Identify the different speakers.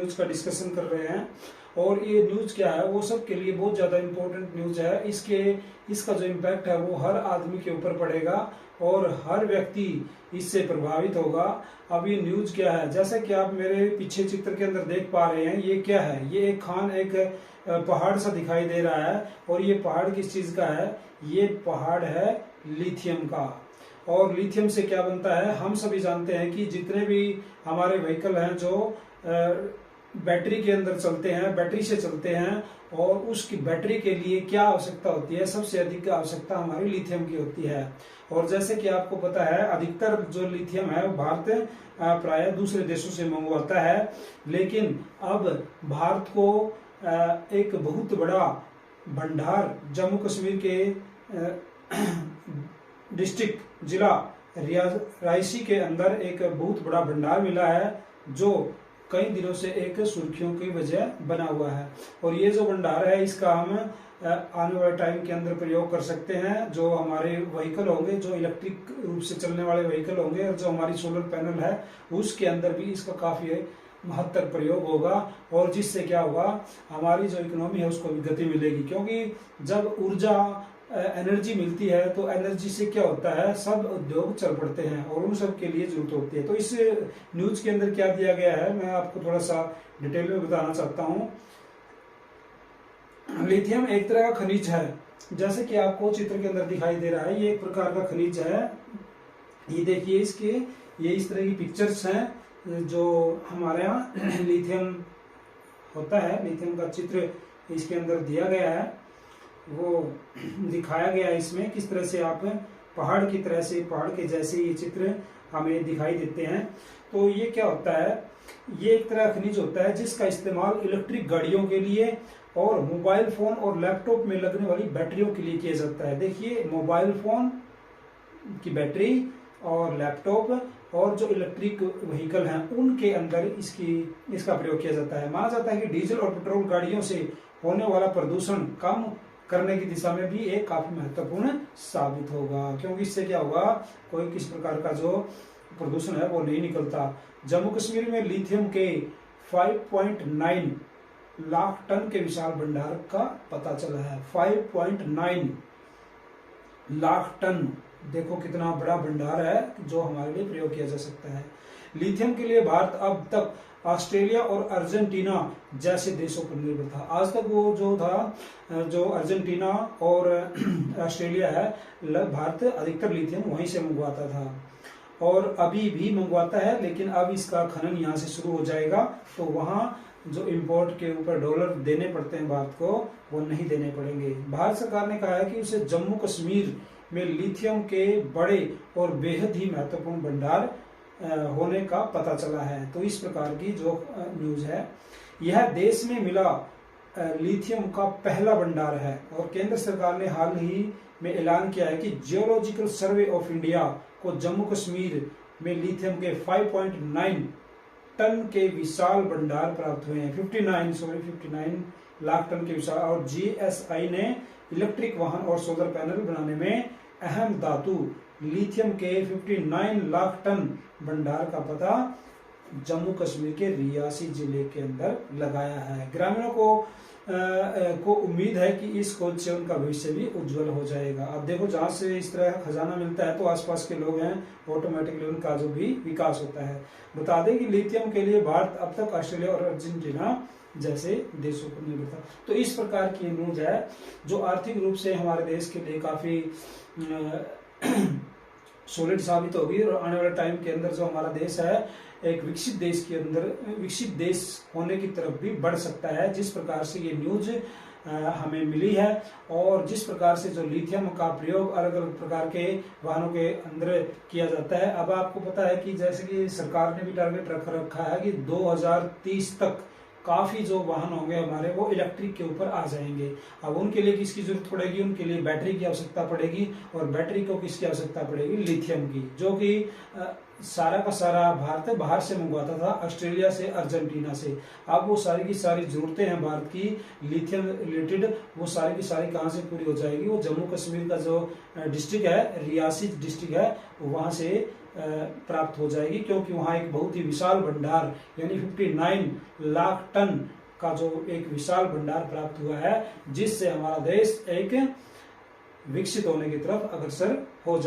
Speaker 1: News का discussion कर रहे हैं। और ये न्यूज क्या है, वो सब के लिए बहुत ज्यादा इम्पोर्टेंट न्यूज है। इसका जो इम्पैक्ट है वो हर आदमी के ऊपर पड़ेगा और हर व्यक्ति इससे प्रभावित होगा। अब ये न्यूज क्या है, जैसा कि आप मेरे पीछे चित्र के अंदर देख पा रहे हैं, ये क्या है, ये एक पहाड़ सा दिखाई दे रहा है। और ये पहाड़ किस चीज का है, ये पहाड़ है लिथियम का। और लिथियम से क्या बनता है, हम सभी जानते हैं कि जितने भी हमारे व्हीकल हैं जो बैटरी के अंदर चलते हैं, बैटरी से चलते हैं, और उसकी बैटरी के लिए क्या आवश्यकता होती है, सबसे अधिक आवश्यकता हमारी लिथियम की होती है। और जैसे कि आपको पता है, अधिकतर जो लिथियम है वो भारत प्राय दूसरे देशों से मंगवाता है। लेकिन अब भारत को एक बहुत बड़ा भंडार जम्मू कश्मीर के डिस्ट्रिक्ट जिला रायसी के अंदर एक बहुत बड़ा भंडार मिला है, जो कई दिनों से एक सुर्खियों की वजह बना हुआ है। और ये जो भंडार है, इसका हम आने वाले टाइम के अंदर प्रयोग कर सकते हैं। जो हमारे व्हीकल होंगे, जो इलेक्ट्रिक रूप से चलने वाले व्हीकल होंगे, और जो हमारी सोलर पैनल है, उसके अंदर भी इसका काफी महत्तर प्रयोग होगा। और जिससे क्या होगा, हमारी जो इकोनॉमी है उसको भी गति मिलेगी। क्योंकि जब ऊर्जा एनर्जी मिलती है तो एनर्जी से क्या होता है, सब उद्योग चल पड़ते हैं और उन सब के लिए जरूरत होती है। तो इस न्यूज के अंदर क्या दिया गया है, मैं आपको थोड़ा सा डिटेल में बताना चाहता हूँ। लिथियम एक तरह का खनिज है, जैसे कि आपको चित्र के अंदर दिखाई दे रहा है, ये एक प्रकार का खनिज है। ये देखिए, ये इस तरह की पिक्चर्स हैं जो हमारे यहाँ लिथियम होता है। लिथियम का चित्र इसके अंदर दिया गया है, वो दिखाया गया है इसमें, किस तरह से आप पहाड़ की तरह से, पहाड़ के जैसे ये चित्र हमें दिखाई देते हैं। तो ये क्या होता है, ये एक तरह खनिज होता है जिसका इस्तेमाल इलेक्ट्रिक गाड़ियों के लिए और मोबाइल फोन और लैपटॉप में लगने वाली बैटरियों के लिए किया जाता है। देखिए, मोबाइल फोन की बैटरी और लैपटॉप और जो इलेक्ट्रिक व्हीकल हैं उनके अंदर इसका प्रयोग किया जाता है। माना जाता है कि डीजल और पेट्रोल गाड़ियों से होने वाला प्रदूषण कम करने की दिशा में भी एक काफी महत्वपूर्ण साबित होगा, क्योंकि इससे क्या होगा, कोई किस प्रकार का जो प्रदूषण है वो नहीं निकलता। जम्मू कश्मीर में लिथियम के 5.9 लाख टन के विशाल भंडार का पता चला है। 5.9 लाख टन, देखो कितना बड़ा भंडार है जो हमारे लिए प्रयोग किया जा सकता है। लिथियम के लिए भारत अब तक ऑस्ट्रेलिया और अर्जेंटीना जैसे देशों पर निर्भर था। आज तक वो जो था, जो अर्जेंटीना और ऑस्ट्रेलिया है, भारत अधिकतर लिथियम वहीं से मंगवाता था और अभी भी मंगवाता है। लेकिन अब इसका खनन यहाँ से शुरू हो जाएगा, तो वहाँ जो इम्पोर्ट के ऊपर डॉलर देने पड़ते हैं भारत को, वो नहीं देने पड़ेंगे। भारत सरकार ने कहा है कि उसे जम्मू कश्मीर में लिथियम के बड़े और बेहद ही महत्वपूर्ण भंडार होने का पता चला है। तो इस प्रकार की जो न्यूज है, यह देश में मिला लिथियम का पहला भंडार है। और केंद्र सरकार ने हाल ही में ऐलान किया है कि जियोलॉजिकल सर्वे ऑफ इंडिया को जम्मू कश्मीर में लिथियम के 5.9 टन के विशाल भंडार प्राप्त हुए हैं। 59 लाख टन के विशाल। और जीएसआई ने इलेक्ट्रिक वाहन और सोलर पैनल बनाने में अहम धातु लिथियम के 59 लाख टन भंडार का पता जम्मू कश्मीर के रियासी जिले के अंदर लगाया है। ग्रामीणों को उम्मीद है कि इस खोज से उनका भविष्य भी उज्जवल हो जाएगा। अब देखो, जहां से इस तरह खजाना मिलता है तो आसपास के लोग हैं, ऑटोमेटिकली उनका जो भी विकास होता है। बता दें कि लिथियम के लिए भारत अब तक ऑस्ट्रेलिया और अर्जेंटीना जैसे देशों पर निर्भर था। तो इस प्रकार की न्यूज है जो आर्थिक रूप से हमारे देश के लिए काफी सॉलिड साबित होगी। और आने वाले टाइम के अंदर जो हमारा देश है, एक विकसित देश के अंदर, विकसित देश होने की तरफ भी बढ़ सकता है, जिस प्रकार से ये न्यूज हमें मिली है। और जिस प्रकार से जो लिथियम का प्रयोग अलग अलग प्रकार के वाहनों के अंदर किया जाता है। अब आपको पता है कि जैसे कि सरकार ने भी टारगेट रखा है कि 2030 तक काफी जो वाहन होंगे हमारे, वो इलेक्ट्रिक के ऊपर आ जाएंगे। अब उनके लिए किसकी जरूरत पड़ेगी, उनके लिए बैटरी की आवश्यकता पड़ेगी। और बैटरी को किसकी आवश्यकता पड़ेगी, लिथियम की, जो कि सारा का सारा भारत बाहर से मंगवाता था, ऑस्ट्रेलिया से, अर्जेंटीना से। अब वो सारी की सारी जरूरतें हैं भारत की लिथियम रिलेटेड, वो सारी की सारी कहाँ से पूरी हो जाएगी, वो जम्मू कश्मीर का जो डिस्ट्रिक्ट है, रियासी डिस्ट्रिक्ट है, वहां से प्राप्त हो जाएगी, क्योंकि वहां एक बहुत ही विशाल भंडार यानी 59 लाख टन का जो एक विशाल भंडार प्राप्त हुआ है, जिससे हमारा देश एक विकसित होने की तरफ अग्रसर हो जाए।